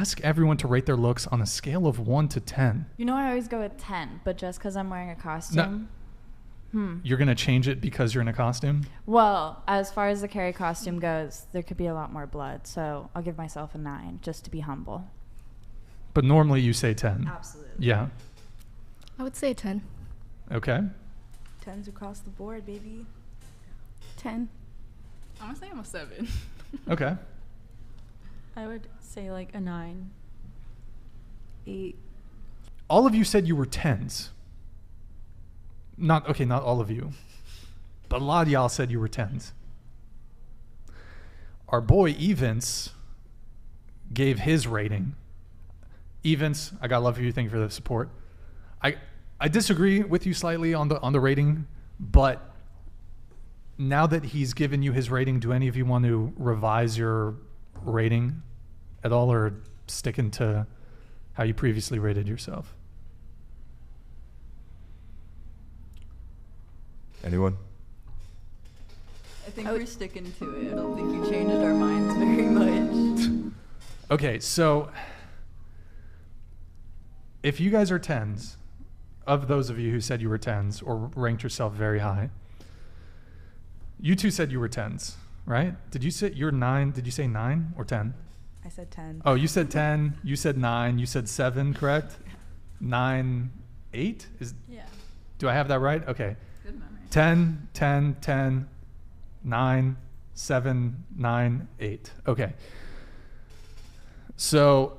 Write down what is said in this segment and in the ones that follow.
ask everyone to rate their looks on a scale of 1 to 10. You know, I always go with 10, but just because I'm wearing a costume. You're going to change it because you're in a costume? Well, as far as the Carrie costume goes, there could be a lot more blood, so I'll give myself a 9 just to be humble. But normally you say 10. Absolutely. Yeah. I would say 10. Okay. 10s across the board, baby. 10. I'm going to say I'm a 7. Okay. I would say like a 9. 8. All of you said you were 10s. Not all of you. But a lot of y'all said you were 10s. Our boy Evans gave his rating. Evans, I got love for you. Thank you for the support. I disagree with you slightly on the rating, but now that he's given you his rating, do any of you want to revise your rating at all, or sticking to how you previously rated yourself? Anyone? I think we're sticking to it. I don't think you changed our minds very much. Okay, so if you guys are 10s, of those of you who said you were 10s or ranked yourself very high, you two said you were 10s, right? Did you say you're 9? Did you say 9 or 10? I said 10. Oh, you said 10. You said 9. You said 7, correct? 9, 8? Yeah. Do I have that right? Okay. Good memory. 10, 10, 10, 9, 7, 9, 8. Okay. So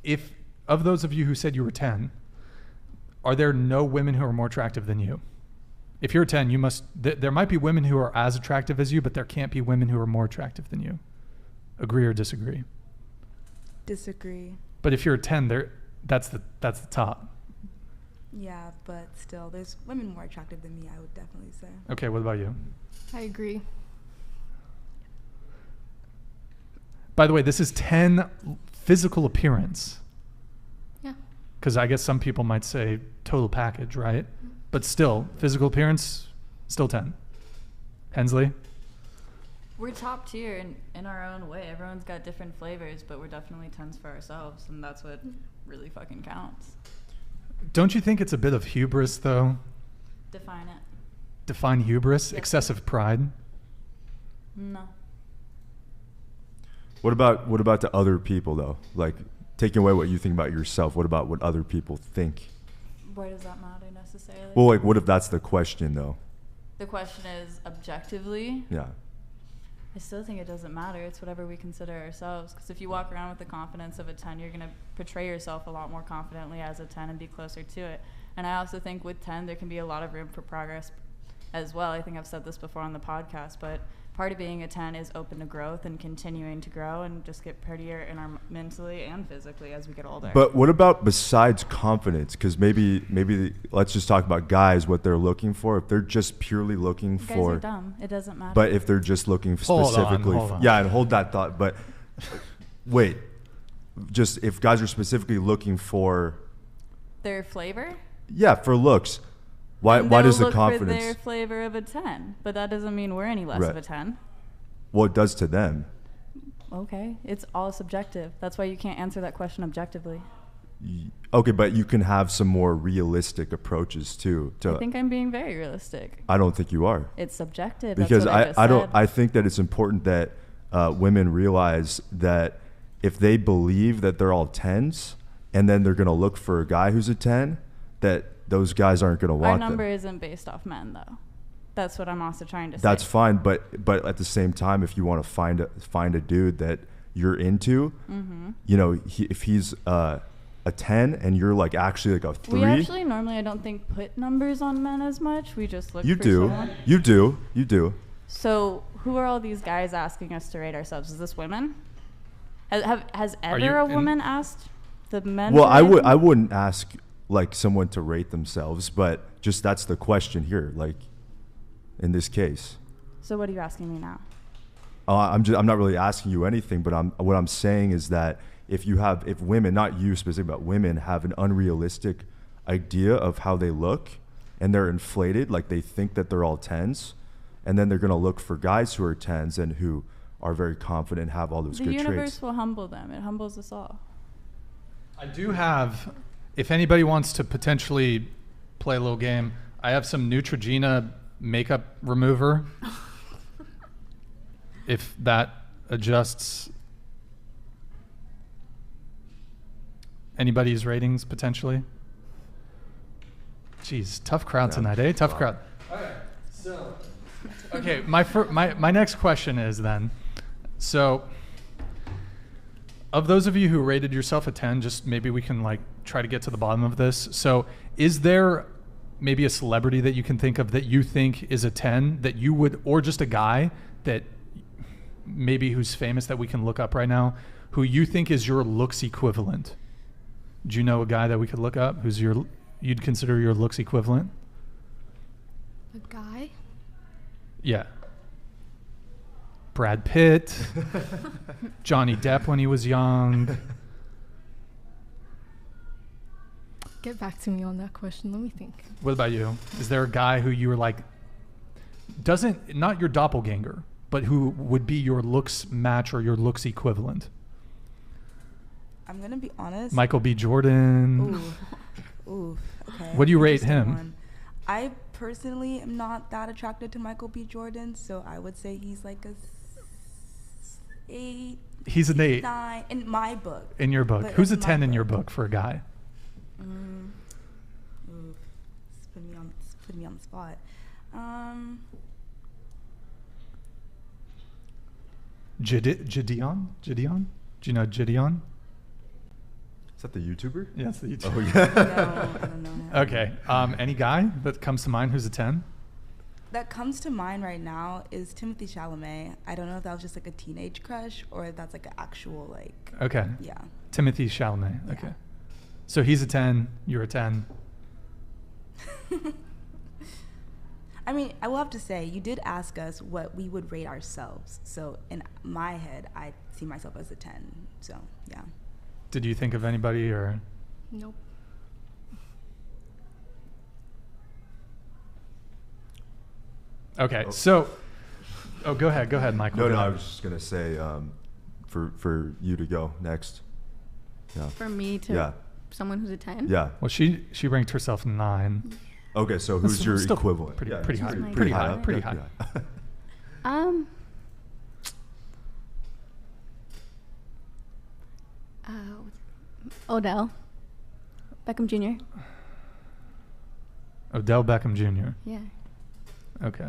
if of those of you who said you were 10, are there no women who are more attractive than you? If you're 10, you must. There might be women who are as attractive as you, but there can't be women who are more attractive than you. Agree or disagree? Disagree. But if you're a 10, that's the top. Yeah, but still, there's women more attractive than me, I would definitely say. Okay, what about you? I agree. By the way, this is 10 physical appearance. Yeah. Because I guess some people might say total package, right? But still, physical appearance, still 10. Hensley? We're top tier in our own way. Everyone's got different flavors, but we're definitely 10s for ourselves, and that's what really fucking counts. Don't you think it's a bit of hubris, though? Define it. Define hubris? Yes. Excessive pride? No. What about to other people, though? Like, taking away what you think about yourself, what about what other people think? Why does that matter necessarily? Well, like, what if that's the question, though? The question is objectively. Yeah. I still think it doesn't matter. It's whatever we consider ourselves. Because if you walk around with the confidence of a 10, you're going to portray yourself a lot more confidently as a 10 and be closer to it. And I also think with 10, there can be a lot of room for progress as well. I think I've said this before on the podcast, but part of being a 10 is open to growth and continuing to grow and just get prettier in our mentally and physically as we get older. But what about besides confidence? Because maybe let's just talk about guys, what they're looking for. If they're just purely looking guys for, are dumb. It doesn't matter. but if they're just looking specifically, hold on. yeah, and hold that thought. But wait, just if guys are specifically looking for their flavor. Yeah, for looks. Why does the look confidence? for their flavor of a 10, but that doesn't mean we're any less Right. of a 10. Well, it does to them. Okay, it's all subjective. That's why you can't answer that question objectively. Okay, but you can have some more realistic approaches too. I think I'm being very realistic. I don't think you are. It's subjective. Because That's what I just don't. said. I think that it's important that women realize that if they believe that they're all 10s, and then they're gonna look for a guy who's a 10, that those guys aren't gonna want Our number them. isn't based off men, though. That's what I'm also trying to say. That's fine, but at the same time, if you want to find a dude that you're into, you know, if he's a 10 and you're like actually like a 3. We actually normally, I don't think, put numbers on men as much. We just look You for do. someone. You do. So who are all these guys asking us to rate ourselves? Is this women? Has Are ever you a in- woman asked the men? Well, to I rate them? I wouldn't ask like someone to rate themselves, but just that's the question here, like in this case. So what are you asking me now? I'm not really asking you anything, but what I'm saying is that if women, not you specifically, but women have an unrealistic idea of how they look and they're inflated, like they think that they're all 10s, and then they're going to look for guys who are 10s and who are very confident, have all those The good universe traits. will humble them. It humbles us all. I do have, if anybody wants to potentially play a little game, I have some Neutrogena makeup remover. If that adjusts anybody's ratings potentially. Jeez, tough crowd tonight, eh? Tough crowd. Okay, so okay, my next question is then, so of those of you who rated yourself a 10, just maybe we can like try to get to the bottom of this. So is there maybe a celebrity that you can think of that you think is a 10 that you would, or just a guy that maybe who's famous that we can look up right now, who you think is your looks equivalent? Do you know a guy that we could look up who's you'd consider your looks equivalent? A guy? Yeah. Brad Pitt, Johnny Depp when he was young. Get back to me on that question. Let me think. What about you? Is there a guy who you were like, not your doppelganger, but who would be your looks match or your looks equivalent? I'm going to be honest. Michael B. Jordan. Ooh, okay. What do you rate Interesting him? one. I personally am not that attracted to Michael B. Jordan, so I would say he's like a 8. He's an 8. 9 in my book. In your book. But Who's a in my 10 in your book. book for a guy? Ooh, it's putting me on the spot. Gideon? Do you know Gideon? Is that the YouTuber? Yeah, it's the YouTuber. Oh, No, yeah. I don't know. Okay. Any guy that comes to mind who's a 10? That comes to mind right now is Timothy Chalamet. I don't know if that was just like a teenage crush or if that's like an actual like. Okay. Yeah. Timothy Chalamet. Yeah. Okay. So he's a 10, you're a 10. I mean, I will have to say, you did ask us what we would rate ourselves. So in my head, I see myself as a 10. So, yeah. Did you think of anybody or? Nope. Okay. So, go ahead, Michael. No, Go I ahead. was just gonna say, for you to go next. Yeah. For me to Yeah. someone who's a 10? Yeah. Well, she ranked herself 9. Okay, so That's who's your still equivalent? pretty- Yeah, pretty it's high. Pretty high, up. pretty Yeah, high. yeah. Um. Odell. Beckham Jr. Odell Beckham Jr. Yeah. Okay.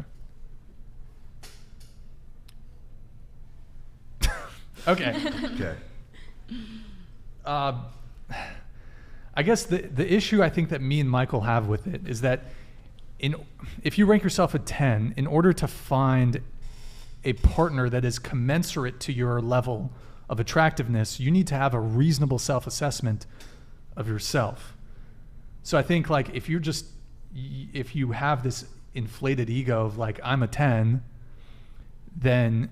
Okay. Okay. I guess the issue I think that me and Michael have with it is that if you rank yourself a 10, in order to find a partner that is commensurate to your level of attractiveness, you need to have a reasonable self-assessment of yourself. So I think like if you have this inflated ego of like I'm a 10, then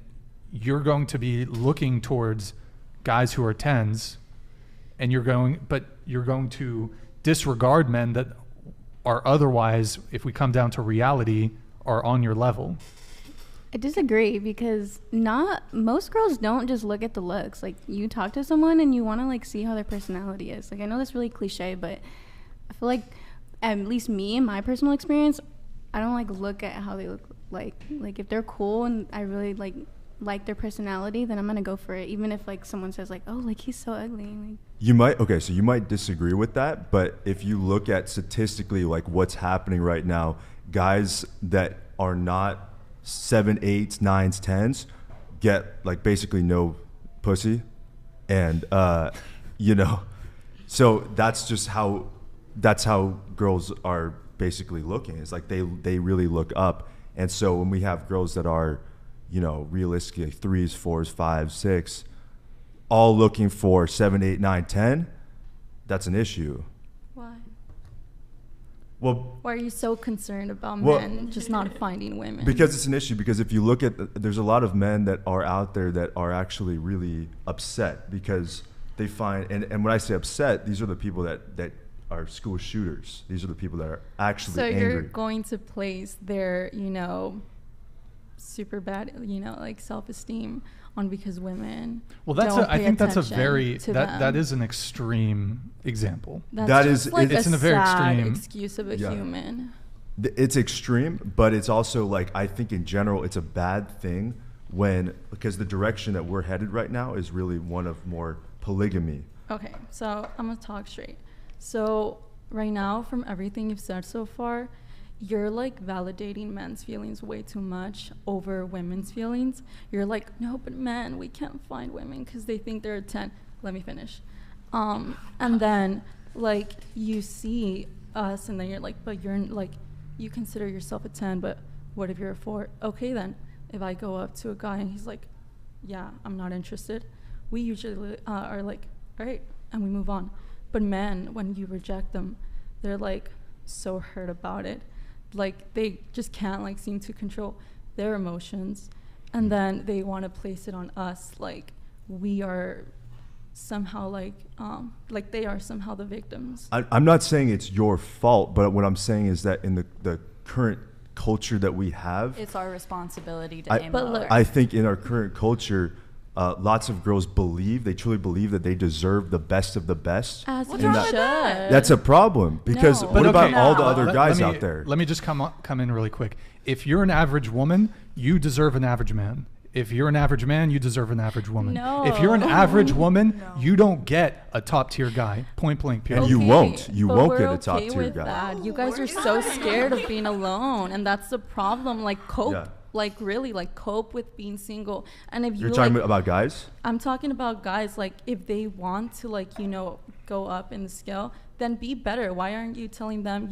you're going to be looking towards guys who are 10s, and you're going to disregard men that are otherwise, if we come down to reality, are on your level. I disagree because most girls don't just look at the looks. Like you talk to someone and you want to like see how their personality is. Like I know that's really cliche, but I feel like at least me in my personal experience, I don't like look at how they look like if they're cool and I really like their personality, then I'm gonna go for it, even if like someone says like, oh, like he's so ugly. Like, You might disagree with that, but if you look at statistically like what's happening right now, guys that are not 7, 8s, 9s, 10s get like basically no pussy, and so that's how girls are basically looking. It's like they really look up, and so when we have girls that are realistically 3s, 4s, 5s, 6, all looking for 7, 8, 9, 10, that's an issue. Why? Well, Why are you so concerned about Well- men just not finding women? because it's an issue. Because if you look at, there's a lot of men that are out there that are actually really upset because they find, and when I say upset, these are the people that are school shooters. These are the people that are actually so angry. you're going to place their, super bad, like self-esteem on because women. Well, I pay think that's a attention very to that them. is an extreme example. That's That just is- like it's a in a very sad extreme- excuse of a Yeah. human. It's extreme, but it's also like, I think in general it's a bad thing because the direction that we're headed right now is really one of more polygamy. Okay, so I'm gonna talk straight. So right now, from everything you've said so far, you're like validating men's feelings way too much over women's feelings. You're like, no, but men, we can't find women because they think they're a 10. Let me finish. And then like you see us, and then you're like, but you're like, you consider yourself a 10, but what if you're a 4? Okay, then if I go up to a guy and he's like, yeah, I'm not interested, we usually are like, all right, and we move on. But men, when you reject them, they're like so hurt about it. Like they just can't like seem to control their emotions, and then they want to place it on us like we are somehow like they are somehow the victims. I'm not saying it's your fault, but what I'm saying is that in the current culture that we have, It's our responsibility to aim But lower. look- I think in our current culture, lots of girls they truly believe that they deserve the best of the best. As What's you wrong should. with that? That's a problem because No. what But about okay, all the no. other guys let me, out there? Let me just come in really quick. If you're an average woman, you deserve an average man. If you're an average man, you deserve an average woman. No. If you're an average woman, No. you don't get a top tier guy. Point blank. Period. And you won't. You but won't we're get a top okay tier with guy. that. You guys are so scared of being alone, and that's the problem. Like cope, Yeah. like really, like cope with being single. And if you You're talking like, about guys? I'm talking about guys. Like if they want to, like go up in the scale, then be better. Why aren't you telling them,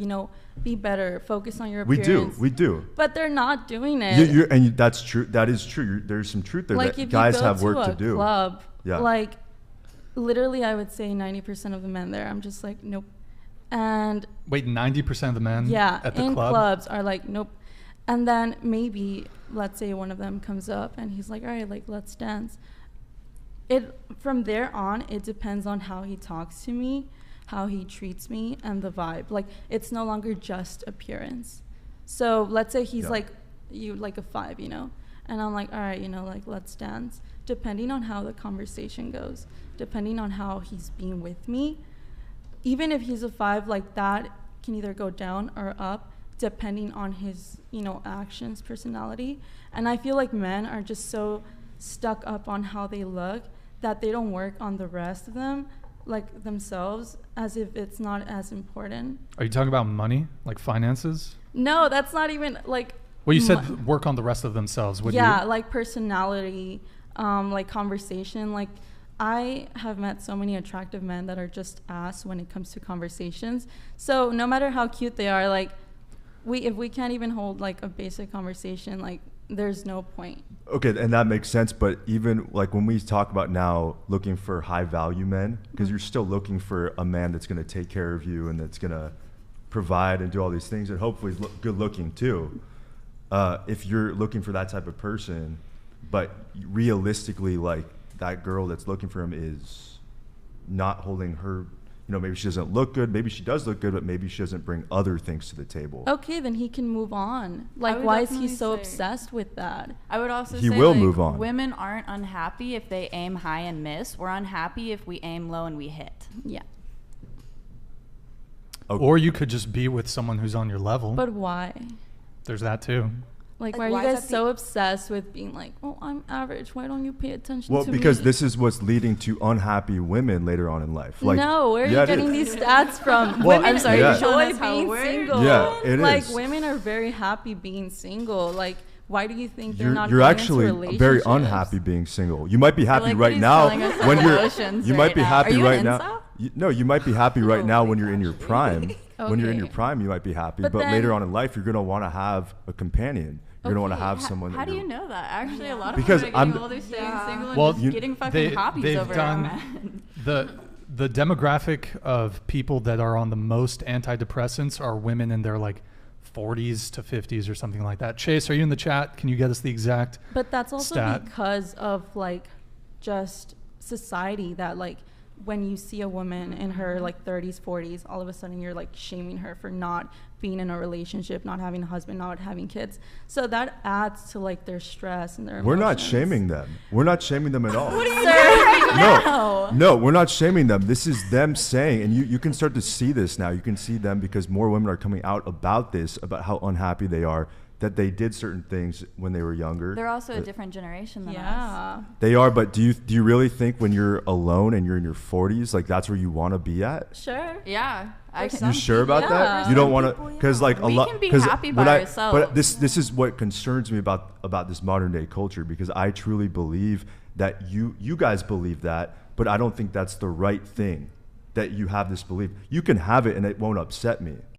be better, focus on your We appearance? do. We do. But they're not doing it. That's true. That is true. There's some truth there. Like that if guys you go have work to to a do. club, Yeah. like literally, I would say 90% of the men there, I'm just like, nope. And Wait, 90% of the men yeah, at the in club? clubs are like, nope. And then maybe, let's say one of them comes up and he's like, all right, like, let's dance. From there on, it depends on how he talks to me, how he treats me, and the vibe. Like, it's no longer just appearance. So let's say he's Yeah. like, you like a 5, and I'm like, all right, like, let's dance. Depending on how the conversation goes, depending on how he's being with me, even if he's a 5, like that can either go down or up depending on his, actions, personality. And I feel like men are just so stuck up on how they look that they don't work on the rest of them, like themselves, as if it's not as important. Are you talking about money, like finances? No, that's not even like. Well, you said work on the rest of themselves. What do Yeah, you? like personality, like conversation. Like I have met so many attractive men that are just ass when it comes to conversations. So no matter how cute they are, like if we can't even hold like a basic conversation, like there's no point. Okay, and that makes sense. But even like when we talk about now looking for high value men, because you're still looking for a man that's going to take care of you and that's going to provide and do all these things, and hopefully look good looking too. If you're looking for that type of person, but realistically, like that girl that's looking for him is not holding her, maybe she doesn't look good, maybe she does look good, but maybe she doesn't bring other things to the table. Okay, then he can move on. Like would why is he definitely so say- obsessed with that? I would also He say will like, move on. women aren't unhappy if they aim high and miss. We're unhappy if we aim low and we hit. Yeah. Okay. Or you could just be with someone who's on your level. But why? There's that too. Like, Like, why why are is you guys that so obsessed with being like, oh, I'm average. Why don't you pay attention Well, to because me? this is what's leading to unhappy women later on in life. Like, no, where are yeah, you it getting is. these stats from? Well, Women I'm sorry, you're enjoy showing us how it being works? single. Yeah, it like, is. women are very happy being single. Like, why do you think they're You're, not you're going actually into very relationships? unhappy being single. You might be happy like that right he's now telling us when his you're. emotions You right might be now. happy Are you right an now. No, you might be happy right Oh now my when you're in your gosh, prime. really? When you're in your Okay. prime, you might be happy, But but then- later on in life, you're gonna want to have a companion. You're gonna want to Okay, have someone. How that do you you're- know that? Actually, a lot of Because women are getting I'm- older, staying Yeah. single, and Well, just you- getting fucking hobbies they've over done our men. the demographic of people that are on the most antidepressants are women in their like 40s to 50s or something like that. Chase, are you in the chat? Can you get us the exact? But that's also stat? because of like just society that like when you see a woman in her like 30s, 40s, all of a sudden you're like shaming her for not being in a relationship, not having a husband, not having kids. So that adds to like their stress and their We're not emotions. shaming them. We're not shaming them at all. What are you doing right now? No, we're not shaming them. This is them saying, and you can start to see this now. You can see them because more women are coming out about this, about how unhappy they are that they did certain things when they were younger. They're also a different generation than us. Yeah. They are, but do you really think when you're alone and you're in your 40s, like that's where you want to be at? Sure. Yeah. You sure about yeah. that? For You don't some want to, people, yeah. because like a We lot. can be 'cause happy when by ourselves. But this is what concerns me about this modern day culture, because I truly believe that you guys believe that, but I don't think that's the right thing. That you have this belief. You can have it and it won't upset me.